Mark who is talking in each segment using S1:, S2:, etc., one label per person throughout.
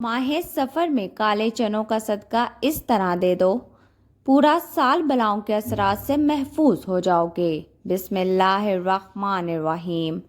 S1: माह सफ़र में काले चनों का सदका इस तरह दे दो, पूरा साल बलाओं के असरात से महफूज हो जाओगे। बिस्मिल्लाहिर्रहमानिर्रहीम।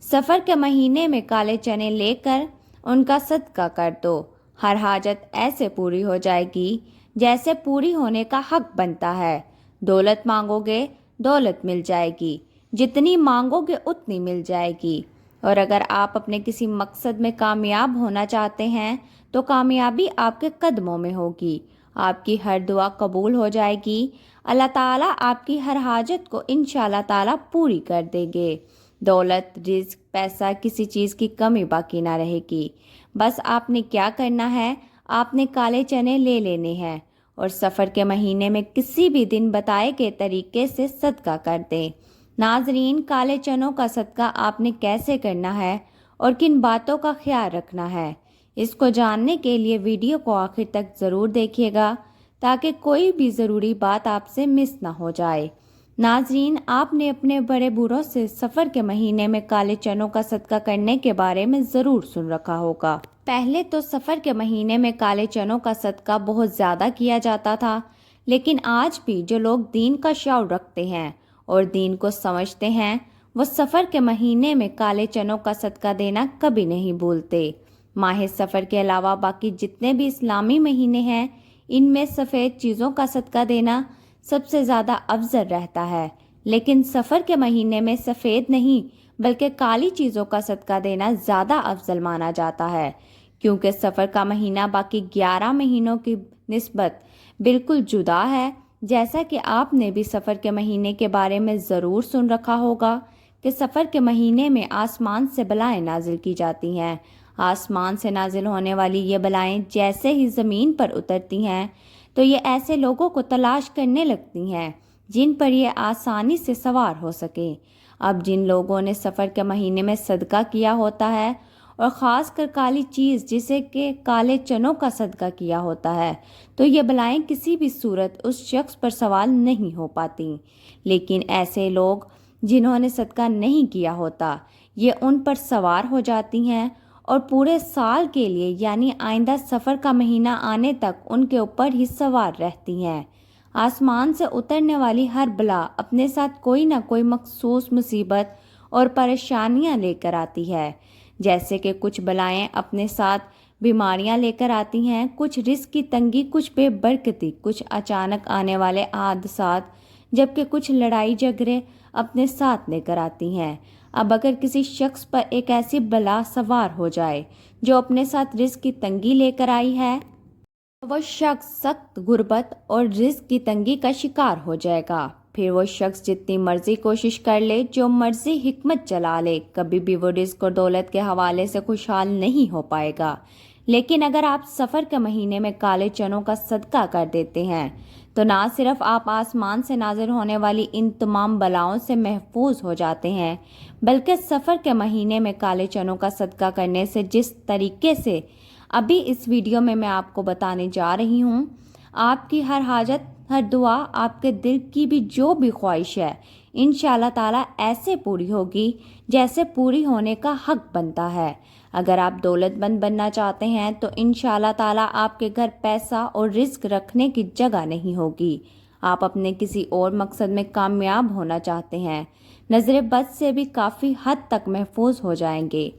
S1: सफ़र के महीने में काले चने लेकर उनका सदका कर दो। हर हाजत ऐसे पूरी हो जाएगी जैसे पूरी होने का हक बनता है। दौलत मांगोगे, दौलत मिल जाएगी, जितनी मांगोगे उतनी मिल जाएगी। और अगर आप अपने किसी मकसद में कामयाब होना चाहते हैं तो कामयाबी आपके कदमों में होगी। आपकी हर दुआ कबूल हो जाएगी। अल्लाह ताला आपकी हर हाजत को इंशाअल्लाह ताला पूरी कर देंगे। दौलत, रिज्क, पैसा, किसी चीज़ की कमी बाकी ना रहेगी। बस आपने क्या करना है, आपने काले चने ले लेने हैं और सफ़र के महीने में किसी भी दिन बताए गए तरीके से सदका कर दें। नाजरीन, काले चनों का सदका आपने कैसे करना है और किन बातों का ख्याल रखना है, इसको जानने के लिए वीडियो को आखिर तक ज़रूर देखिएगा ताकि कोई भी ज़रूरी बात आपसे मिस ना हो जाए। नाजरीन, आपने अपने बड़े बूढ़ों से सफ़र के महीने में काले चनों का सदका करने के बारे में ज़रूर सुन रखा होगा। पहले तो सफ़र के महीने में काले चनों का सदका बहुत ज़्यादा किया जाता था, लेकिन आज भी जो लोग दीन का शौक़ रखते हैं और दीन को समझते हैं, वो सफ़र के महीने में काले चनों का सदका देना कभी नहीं भूलते। माह सफ़र के अलावा बाकी जितने भी इस्लामी महीने हैं, इनमें सफ़ेद चीज़ों का सदका देना सबसे ज़्यादा अफजल रहता है, लेकिन सफ़र के महीने में सफ़ेद नहीं बल्कि काली चीज़ों का सदका देना ज़्यादा अफजल माना जाता है, क्योंकि सफ़र का महीना बाकी 11 महीनों की निस्बत बिल्कुल जुदा है। जैसा कि आपने भी सफ़र के महीने के बारे में ज़रूर सुन रखा होगा कि सफ़र के महीने में आसमान से बलाएँ नाजिल की जाती हैं। आसमान से नाजिल होने वाली ये बलाएँ जैसे ही ज़मीन पर उतरती हैं तो ये ऐसे लोगों को तलाश करने लगती हैं जिन पर ये आसानी से सवार हो सके। अब जिन लोगों ने सफ़र के महीने में सदका किया होता है और ख़ास कर काली चीज़ जिसे कि काले चनों का सदका किया होता है, तो ये बलाएँ किसी भी सूरत उस शख्स पर सवाल नहीं हो पाती। लेकिन ऐसे लोग जिन्होंने सदका नहीं किया होता, ये उन पर सवार हो जाती हैं और पूरे साल के लिए यानी आइंदा सफ़र का महीना आने तक उनके ऊपर ही सवार रहती हैं। आसमान से उतरने वाली हर बला अपने साथ कोई ना कोई मखसूस मुसीबत और परेशानियां लेकर आती है। जैसे कि कुछ बलाएं अपने साथ बीमारियां लेकर आती हैं, कुछ रिस्क की तंगी, कुछ बेबरकती, कुछ अचानक आने वाले हादसात, जबकि कुछ लड़ाई झगड़े अपने साथ लेकर आती हैं। अब अगर किसी शख्स पर एक ऐसी बला सवार हो जाए जो अपने साथ रिस्क की तंगी लेकर आई है, तो वो शख्स सख्त गुर्बत और रिस्क की तंगी का शिकार हो जाएगा। फिर वो शख्स जितनी मर्जी कोशिश कर ले, जो मर्जी हिकमत चला ले, कभी भी वो रिस्क और दौलत के हवाले से खुशहाल नहीं हो पाएगा। लेकिन अगर आप सफ़र के महीने में काले चनों का सदका कर देते हैं तो ना सिर्फ आप आसमान से नाजिल होने वाली इन तमाम बलाओं से महफूज हो जाते हैं, बल्कि सफ़र के महीने में काले चनों का सदका करने से जिस तरीके से अभी इस वीडियो में मैं आपको बताने जा रही हूँ, आपकी हर हाजत, हर दुआ, आपके दिल की भी जो भी ख्वाहिश है, इंशाअल्लाह ताला ऐसे पूरी होगी जैसे पूरी होने का हक बनता है। अगर आप दौलतमंद बनना चाहते हैं तो इंशाअल्लाह ताला आपके घर पैसा और रिस्क रखने की जगह नहीं होगी। आप अपने किसी और मकसद में कामयाब होना चाहते हैं, नज़र बद से भी काफ़ी हद तक महफूज हो जाएंगे।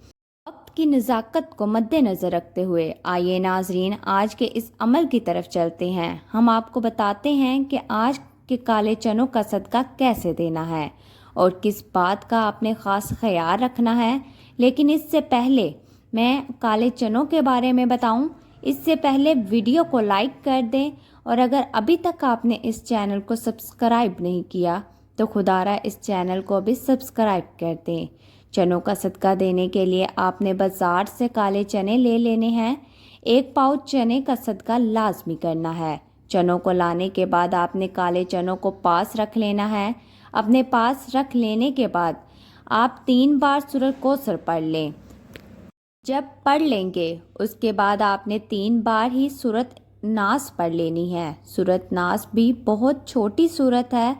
S1: वक्त की नज़ाकत को मद्देनज़र रखते हुए आइए नाजरीन, आज के इस अमल की तरफ चलते हैं। हम आपको बताते हैं कि आज के काले चनों का सदका कैसे देना है और किस बात का आपने ख़ास ख्याल रखना है। लेकिन इससे पहले मैं काले चनों के बारे में बताऊं, इससे पहले वीडियो को लाइक कर दें और अगर अभी तक आपने इस चैनल को सब्सक्राइब नहीं किया तो खुदारा इस चैनल को भी सब्सक्राइब कर दें। चनों का सदका देने के लिए आपने बाज़ार से काले चने ले लेने हैं। 1 पाउच चने का सदका लाजमी करना है। चनों को लाने के बाद आपने काले चनों को पास रख लेना है। अपने पास रख लेने के बाद आप 3 बार सूरत कौसर पढ़ लें। जब पढ़ लेंगे उसके बाद आपने 3 बार ही सूरत नास पढ़ लेनी है। सूरत नास भी बहुत छोटी सूरत है,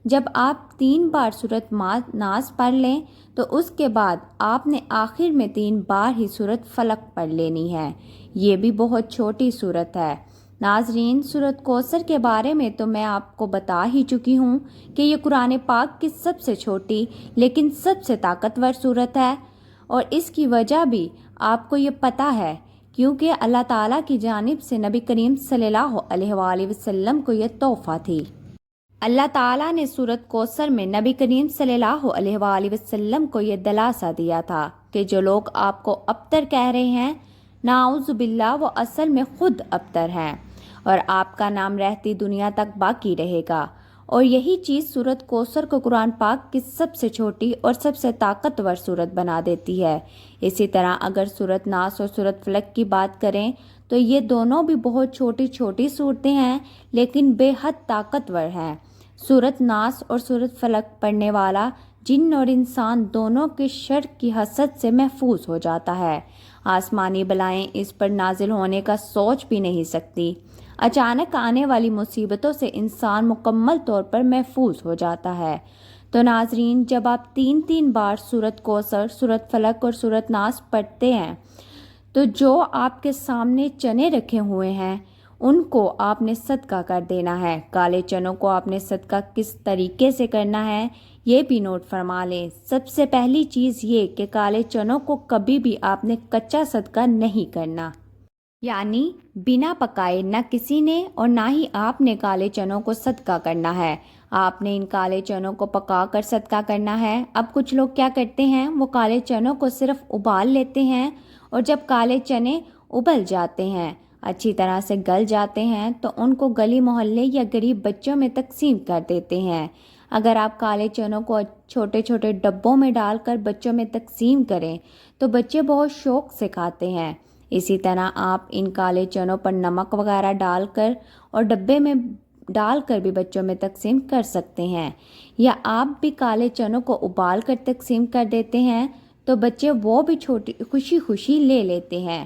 S1: جب آپ 3 بار سورۃ ناس پڑھ لیں تو اس کے بعد آپ نے آخر میں 3 بار ہی سورۃ فلق پڑھ لینی ہے۔ یہ بھی بہت چھوٹی سورت ہے۔ ناظرین، سورۃ کوثر کے بارے میں تو میں آپ کو بتا ہی چکی ہوں کہ یہ قرآن پاک کی سب سے چھوٹی لیکن سب سے طاقتور سورت ہے، اور اس کی وجہ بھی آپ کو یہ پتہ ہے، کیونکہ اللہ تعالیٰ کی جانب سے نبی کریم صلی اللہ علیہ وآلہ وسلم کو یہ تحفہ تھی۔ اللہ تعالیٰ نے سورۃ کوثر میں نبی کریم صلی اللہ علیہ وآلہ وسلم کو یہ دلاسا دیا تھا کہ جو لوگ آپ کو ابتر کہہ رہے ہیں، نعوذ باللہ، وہ اصل میں خود ابتر ہیں، اور آپ کا نام رہتی دنیا تک باقی رہے گا۔ اور یہی چیز سورۃ کوثر کو قرآن پاک کی سب سے چھوٹی اور سب سے طاقتور سورت بنا دیتی ہے۔ اسی طرح اگر سورۃ ناس اور سورۃ فلق کی بات کریں تو یہ دونوں بھی بہت چھوٹی چھوٹی صورتیں ہیں لیکن بے حد طاقتور ہیں۔ سورۃ ناس اور سورۃ فلق پڑھنے والا جن اور انسان دونوں کے شر کی حسد سے محفوظ ہو جاتا ہے۔ آسمانی بلائیں اس پر نازل ہونے کا سوچ بھی نہیں سکتی۔ اچانک آنے والی مصیبتوں سے انسان مکمل طور پر محفوظ ہو جاتا ہے۔ تو ناظرین، جب آپ 3 بار سورۃ کوثر، سورۃ فلق اور سورۃ ناس پڑھتے ہیں تو جو آپ کے سامنے چنے رکھے ہوئے ہیں ان کو آپ نے صدقہ کر دینا ہے۔ کالے چنوں کو آپ نے صدقہ کس طریقے سے کرنا ہے یہ بھی نوٹ فرما لیں۔ سب سے پہلی چیز یہ کہ کالے چنوں کو کبھی بھی آپ نے کچا صدقہ نہیں کرنا، یعنی بنا پکائے نہ کسی نے اور نہ ہی آپ نے کالے چنوں کو صدقہ کرنا ہے۔ آپ نے ان کالے چنوں کو پکا کر صدقہ کرنا ہے۔ اب کچھ لوگ کیا کرتے ہیں، وہ کالے چنوں کو صرف ابال لیتے ہیں، اور جب کالے چنے ابل جاتے ہیں، اچھی طرح سے گل جاتے ہیں، تو ان کو گلی محلے یا غریب بچوں میں تقسیم کر دیتے ہیں۔ اگر آپ کالے چنوں کو چھوٹے چھوٹے ڈبوں میں ڈال کر بچوں میں تقسیم کریں تو بچے بہت شوق سے کھاتے ہیں۔ اسی طرح آپ ان کالے چنوں پر نمک وغیرہ ڈال کر اور ڈبے میں ڈال کر بھی بچوں میں تقسیم کر سکتے ہیں، یا آپ بھی کالے چنوں کو ابال کر تقسیم کر دیتے ہیں تو بچے وہ بھی خوشی خوشی لے لیتے ہیں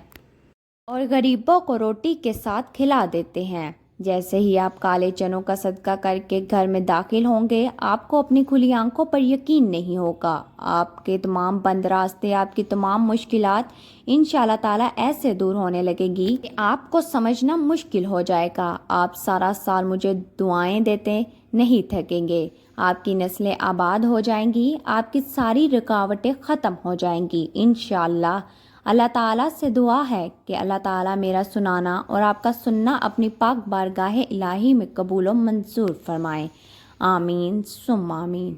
S1: اور غریبوں کو روٹی کے ساتھ کھلا دیتے ہیں۔ جیسے ہی آپ کالے چنوں کا صدقہ کر کے گھر میں داخل ہوں گے، آپ کو اپنی کھلی آنکھوں پر یقین نہیں ہوگا۔ آپ کے تمام بند راستے، آپ کی تمام مشکلات انشاءاللہ تعالیٰ ایسے دور ہونے لگے گی کہ آپ کو سمجھنا مشکل ہو جائے گا۔ آپ سارا سال مجھے دعائیں دیتے نہیں تھکیں گے۔ آپ کی نسلیں آباد ہو جائیں گی، آپ کی ساری رکاوٹیں ختم ہو جائیں گی انشاءاللہ۔ اللہ تعالیٰ سے دعا ہے کہ اللہ تعالیٰ میرا سنانا اور آپ کا سننا اپنی پاک بارگاہ الہی میں قبول و منظور فرمائے۔ آمین ثم آمین۔